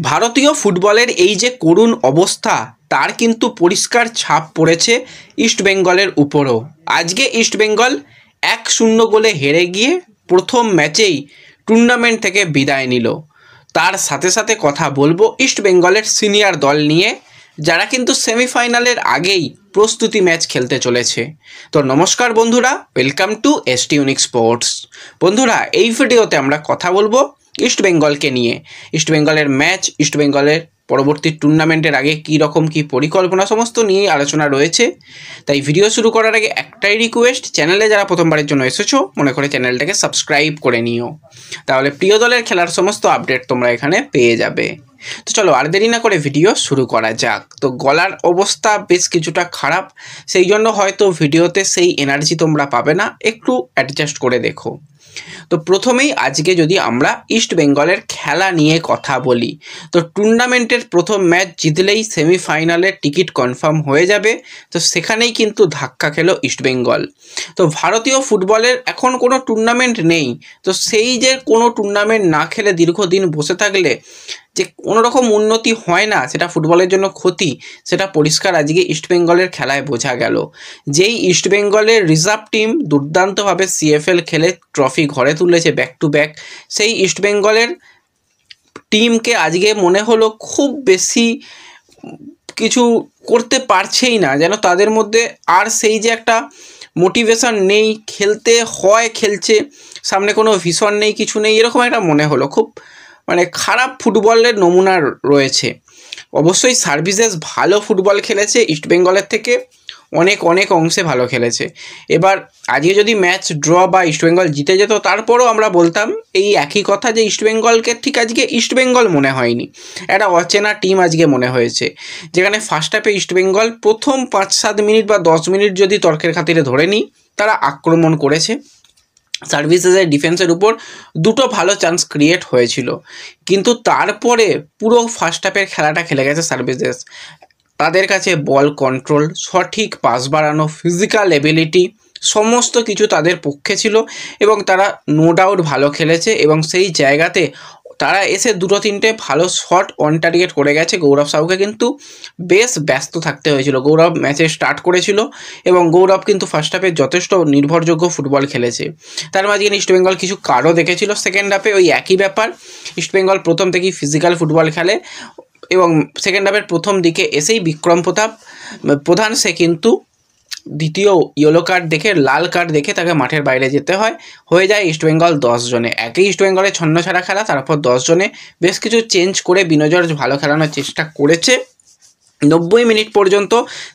ভারতীয় ফুটবলের এই যে করুণ অবস্থা তার কিন্তু পরিষ্কার ছাপ পড়েছে ইস্টবেঙ্গলের উপরও। আজকে ইস্টবেঙ্গল 1-0 গোলে হেরে গিয়ে প্রথম ম্যাচেই টুর্নামেন্ট থেকে বিদায় নিল। তার সাথে সাথে কথা বলবো ইস্টবেঙ্গলের সিনিয়র দল নিয়ে, যারা কিন্তু সেমিফাইনালের আগেই প্রস্তুতি ম্যাচ খেলতে চলেছে। তো নমস্কার বন্ধুরা, welcome to ST unique sports. বন্ধুরা, এই ভিডিওতে আমরা কথা বলবো ইস্টবেঙ্গলকে নিয়ে। ইস্টবেঙ্গলের ম্যাচ, ইস্টবেঙ্গলের পরবর্তী টুর্নামেন্টের আগে কী রকম কী পরিকল্পনা, সমস্ত নিয়েই আলোচনা রয়েছে। তাই ভিডিও শুরু করার আগে একটাই রিকোয়েস্ট, চ্যানেলে যারা প্রথমবারের জন্য এসেছো মনে করে চ্যানেলটাকে সাবস্ক্রাইব করে নিও, তাহলে প্রিয় দলের খেলার সমস্ত আপডেট তোমরা এখানে পেয়ে যাবে। তো চলো আর দেরি না করে ভিডিও শুরু করা যাক। তো গলার অবস্থা বেশ কিছুটা খারাপ, সেই জন্য হয়তো ভিডিওতে সেই এনার্জি তোমরা পাবে না, একটু অ্যাডজাস্ট করে দেখো। তো প্রথমেই আজকে যদি আমরা ইস্টবেঙ্গলের খেলা নিয়ে কথা বলি, তো টুর্নামেন্টের প্রথম ম্যাচ জিতলেই সেমিফাইনালের টিকিট কনফার্ম হয়ে যাবে। তো সেখানেই কিন্তু ধাক্কা খেলো ইস্টবেঙ্গল। তো ভারতীয় ফুটবলের এখন কোনো টুর্নামেন্ট নেই, তো সেই যে কোনো টুর্নামেন্ট না খেলে দীর্ঘদিন বসে থাকলে যে কোনো রকম উন্নতি হয় না, সেটা ফুটবলের জন্য ক্ষতি, সেটা পরিষ্কার আজকে ইস্টবেঙ্গলের খেলায় বোঝা গেল। যেই ইস্টবেঙ্গলের রিজার্ভ টিম দুর্দান্তভাবে সিএফএল খেলে ট্রফি ঘরে তুলেছে ব্যাক টু ব্যাক, সেই ইস্টবেঙ্গলের টিমকে আজকে মনে হলো খুব বেশি কিছু করতে পারছেই না, যেন তাদের মধ্যে আর সেই যে একটা মোটিভেশন নেই, খেলতে হয় খেলছে, সামনে কোনো ভিশন নেই, কিছু নেই, এরকম একটা মনে হলো। খুব খারাপ ফুটবলের নমুনা রয়েছে। অবশ্যই সার্ভিসেস ভালো ফুটবল খেলেছে, ইস্টবেঙ্গলের থেকে অনেক অংশে ভালো খেলেছে। এবার আজকে যদি ম্যাচ ড্র বা ইস্টবেঙ্গল জিতে যেত, তারপরও আমরা বলতাম এই একই কথা যে ইস্টবেঙ্গলকে ঠিক আজকে ইস্টবেঙ্গল মনে হয়নি, একটা অচেনা টিম আজকে মনে হয়েছে। যেখানে ফার্স্ট হাফে ইস্টবেঙ্গল প্রথম 5-7 মিনিট বা 10 মিনিট যদি তর্কের খাতিরে ধরে নিই, তারা আক্রমণ করেছে। সার্ভিসেসের ডিফেন্সের উপর দুটো ভালো চান্স ক্রিয়েট হয়েছিল, কিন্তু তারপরে পুরো ফার্স্ট হাফের খেলাটা খেলে গেছে সার্ভিসেস। তাদের কাছে বল কন্ট্রোল, সঠিক পাস বাড়ানো, ফিজিক্যাল এবিলিটি সমস্ত কিছু তাদের পক্ষে ছিল এবং তারা নো ডাউট ভালো খেলেছে। এবং সেই জায়গাতে তারা এসে 2-3টে ভালো শট অন টার্গেট করে গেছে। গৌরব সাউকে কিন্তু বেশ ব্যস্ত থাকতে হয়েছিল। গৌরব ম্যাচে স্টার্ট করেছিল এবং গৌরব কিন্তু ফার্স্ট হাফে যথেষ্ট নির্ভরযোগ্য ফুটবল খেলেছে। তার মাঝখানে ইস্টবেঙ্গল কিছু কার্ডও দেখেছিল। সেকেন্ড হাফে ওই একই ব্যাপার, ইস্টবেঙ্গল প্রথম থেকেই ফিজিক্যাল ফুটবল খেলে এবং সেকেন্ড হাফের প্রথম দিকে এসেই বিক্রম প্রধান সে কিন্তু দ্বিতীয় ইয়েলো কার্ড দেখে, লাল কার্ড দেখে তাকে মাঠের বাইরে যেতে হয়ে যায় ইস্টবেঙ্গল 10 জনে। একই ইস্টবেঙ্গলের ছন্ন ছাড়া খেলা, তারপর 10 জনে বেশ কিছু চেঞ্জ করে বিনোজর ভালো খেলানোর চেষ্টা করেছে। 90 মিনিট পর্যন্ত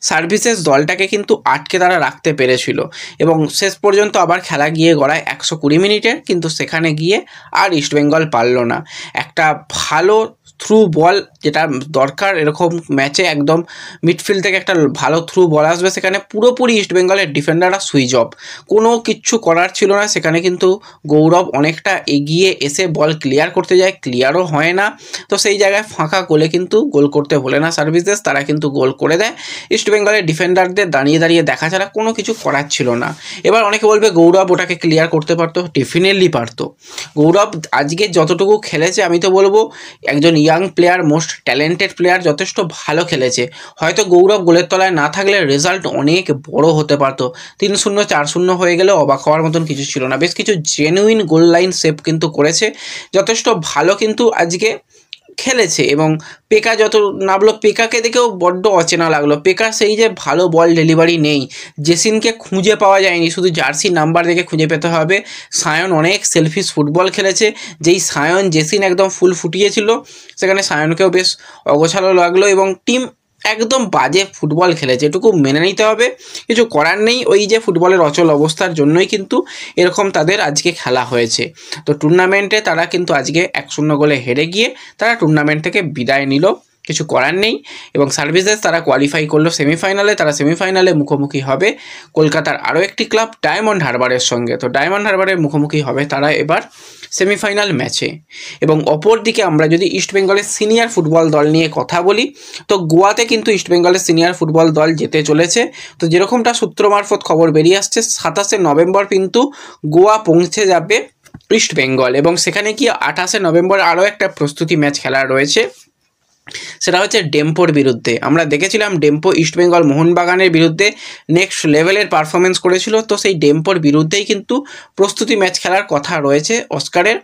সার্ভিসেস দলটাকে কিন্তু আটকে তারা রাখতে পেরেছিল এবং শেষ পর্যন্ত আবার খেলা গিয়ে গড়ায় 120 মিনিটের, কিন্তু সেখানে গিয়ে আর ইস্টবেঙ্গল পারল না। একটা ভালো থ্রু বল যেটা দরকার এরকম ম্যাচে, একদম মিডফিল্ড থেকে একটা ভালো থ্রু বল আসবে, সেখানে পুরোপুরি ইস্টবেঙ্গলের ডিফেন্ডাররা সুইচ অফ, কোনো কিচ্ছু করার ছিল না। সেখানে কিন্তু গৌরব অনেকটা এগিয়ে এসে বল ক্লিয়ার করতে যায়, ক্লিয়ারও হয় না। তো সেই জায়গায় ফাঁকা গোলে কিন্তু গোল করতে ভোলে না সার্ভিসেস, তারা কিন্তু গোল করে দেয়। ইস্টবেঙ্গলের ডিফেন্ডারদের দাঁড়িয়ে দেখা ছাড়া কোনো কিছু করার ছিল না। এবার অনেকে বলবে গৌরব ওটাকে ক্লিয়ার করতে পারতো, ডেফিনেটলি পারতো। গৌরব আজকে যতটুকু খেলেছে, আমি তো বলবো একজন young player, most talented player, যথেষ্ট ভালো খেলেছে। হয়তো গৌরব গোলের তলায় না থাকলে রেজাল্ট অনেক বড় হতে পারতো। 3-0 4-0 হয়ে গেলে অবাক হওয়ার মতন কিছু ছিল না। বেশ কিছু জেনুইন গোল লাইন সেভ কিন্তু করেছে, যথেষ্ট ভালো কিন্তু আজকে খেলেছে। এবং পেকা যত নামলো, পেকাকে দেখেও বড্ড অচেনা লাগলো। পেকা সেই যে ভালো বল ডেলিভারি নেই, জেসিনকে খুঁজে পাওয়া যায়নি, শুধু জার্সি নাম্বার দেখে খুঁজে পেতে হবে। সায়ন অনেক সেলফিশ ফুটবল খেলেছে, যেই সায়ন জেসিন একদম ফুল ফুটিয়েছিল, সেখানে সায়নকেও বেশ অগোছালো লাগলো এবং টিম একদম বাজে ফুটবল খেলেছে, এটুকু মেনে নিতে হবে, কিছু করার নেই। ওই যে ফুটবলের অচল অবস্থার জন্যই কিন্তু এরকম তাদের আজকে খেলা হয়েছে। তো টুর্নামেন্টে তারা কিন্তু আজকে 1-0 গোলে হেরে গিয়ে তারা টুর্নামেন্ট থেকে বিদায় নিল, কিছু করার নেই। এবং সার্ভিসেস তারা কোয়ালিফাই করলো সেমিফাইনালে। তারা সেমিফাইনালে মুখোমুখি হবে কলকাতার আরও একটি ক্লাব ডায়মন্ড হারবারের সঙ্গে। তো ডায়মন্ড হারবারের মুখোমুখি হবে তারা এবার সেমিফাইনাল ম্যাচে। এবং অপর দিকে আমরা যদি ইস্টবেঙ্গলের সিনিয়র ফুটবল দল নিয়ে কথা বলি, তো গোয়াতে কিন্তু ইস্টবেঙ্গলের সিনিয়র ফুটবল দল যেতে চলেছে। তো যেরকমটা সূত্র মারফত খবর বেরিয়ে আসছে, 27 নভেম্বর কিন্তু গোয়া পৌঁছে যাবে ইস্টবেঙ্গল এবং সেখানে কি 28 নভেম্বর আরও একটা প্রস্তুতি ম্যাচ খেলা রয়েছে সেটা হচ্ছে ডেম্পোর বিরুদ্ধে। আমরা দেখেছিলাম ডেম্পো ইস্টবেঙ্গল মোহনবাগানের বিরুদ্ধে নেক্সট লেভেলের পারফরমেন্স করেছিল, তো সেই ডেম্পোর বিরুদ্ধেই কিন্তু প্রস্তুতি ম্যাচ খেলার কথা রয়েছে অস্কারের।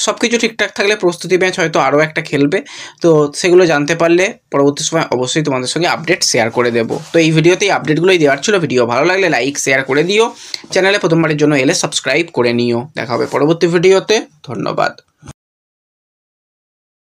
সব কিছু ঠিকঠাক থাকলে প্রস্তুতি ম্যাচ হয়তো আরও একটা খেলবে, তো সেগুলো জানতে পারলে পরবর্তী সময় অবশ্যই তোমাদের সঙ্গে আপডেট শেয়ার করে দেবো। তো এই ভিডিওতেই আপডেটগুলোই দেওয়ার ছিল। ভিডিও ভালো লাগলে লাইক শেয়ার করে দিও, চ্যানেলে প্রথমবারের জন্য এলে সাবস্ক্রাইব করে নিও। দেখা হবে পরবর্তী ভিডিওতে, ধন্যবাদ।